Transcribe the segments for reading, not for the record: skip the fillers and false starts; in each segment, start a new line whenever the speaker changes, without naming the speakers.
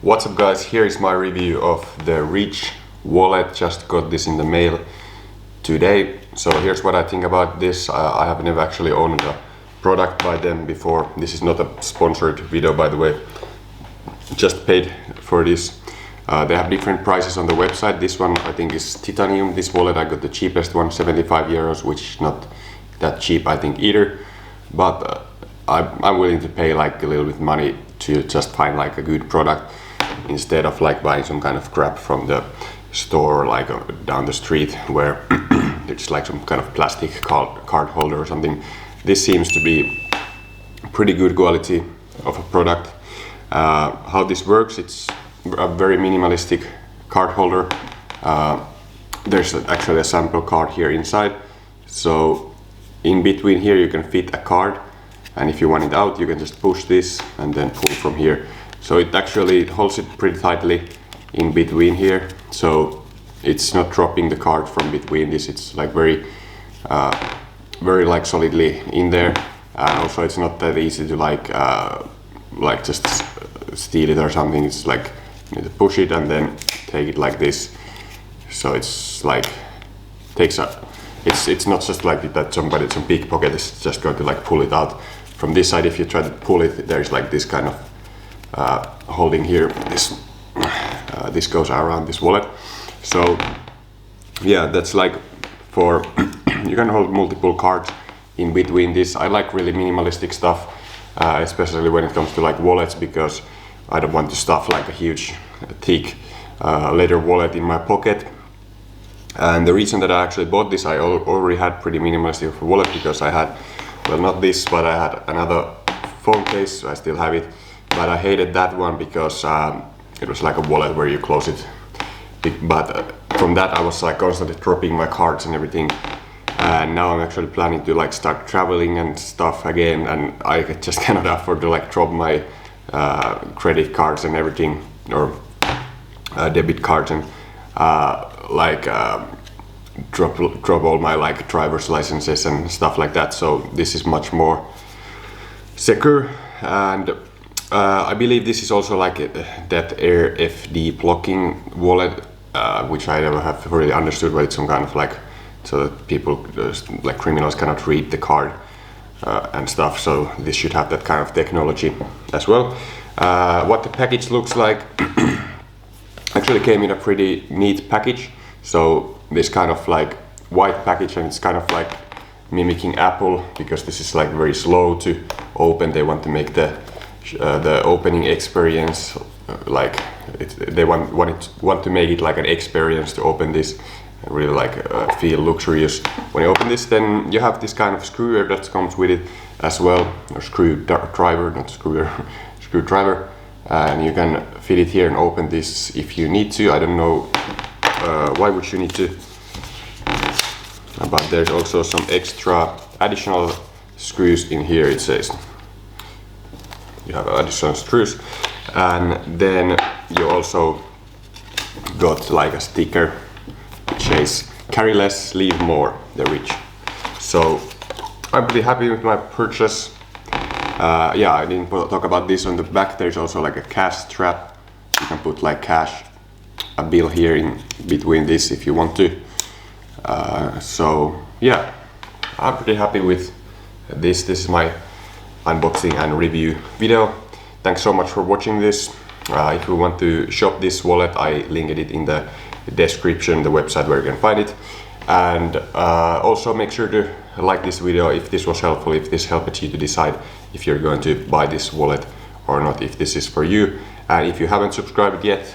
What's up guys, here is my review of the Reach wallet. Just got this in the mail today. So here's what I think about this. I have never actually owned a product by them before. This is not a sponsored video, by the way. Just paid for this. They have different prices on the website. This one I think is titanium. This wallet I got the cheapest one, 75 euros, which is not that cheap I think either. But I'm willing to pay like a little bit money to just find like a good product instead of like buying some kind of crap from the store like down the street where it's like some kind of plastic card holder or something. This seems to be pretty good quality of a product. How this works, it's a very minimalistic card holder. There's actually a sample card here inside, so in between here you can fit a card, and if you want it out you can just push this and then pull from here. So it actually holds it pretty tightly in between here, so it's not dropping the card from between this. It's like very like solidly in there, and also it's not that easy to like just steal it or something. It's like you need to push it and then take it like this. So it's like it's not just like that some pickpocket is just going to like pull it out from this side. If you try to pull it, there's like this kind of holding here. This goes around this wallet. So yeah, that's like for you can hold multiple cards in between this. I like really minimalistic stuff, especially when it comes to like wallets, because I don't want to stuff like a huge thick leather wallet in my pocket. And the reason that I actually bought this, I already had pretty minimalistic of a wallet, because I had, well, not this, but I had another phone case. I still have it, but I hated that one because it was like a wallet where you close it. But from that I was like constantly dropping my cards and everything, and now I'm actually planning to like start traveling and stuff again, and I just cannot afford to like drop my credit cards and everything, or debit cards, and drop all my like driver's licenses and stuff like that. So this is much more secure, and I believe this is also like that RFID blocking wallet, which I never have really understood, but it's some kind of like so that people like criminals cannot read the card and stuff. So this should have that kind of technology as well. What the package looks like actually came in a pretty neat package. So this kind of like white package, and it's kind of like mimicking Apple, because this is like very slow to open. They want to make the opening experience like they want to make it like an experience to open this, really like feel luxurious when you open this. Then you have this kind of screwer that comes with it as well, or screwdriver, not screwer, screwdriver, and you can fit it here and open this if you need to. I don't know why would you need to, but there's also some extra additional screws in here. It says you have additional screws, and then you also got like a sticker which says "Carry less, leave more, the Reach." So I'm pretty happy with my purchase. Yeah, I didn't talk about this. On the back there's also like a cash strap. You can put like cash, a bill here in between this if you want to. So yeah, I'm pretty happy with this. This is my unboxing and review video. Thanks so much for watching this. If you want to shop this wallet, I linked it in the description, the website where you can find it. And also make sure to like this video if this was helpful, if this helped you to decide if you're going to buy this wallet or not, if this is for you. And if you haven't subscribed yet,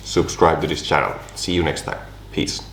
subscribe to this channel. See you next time. Peace.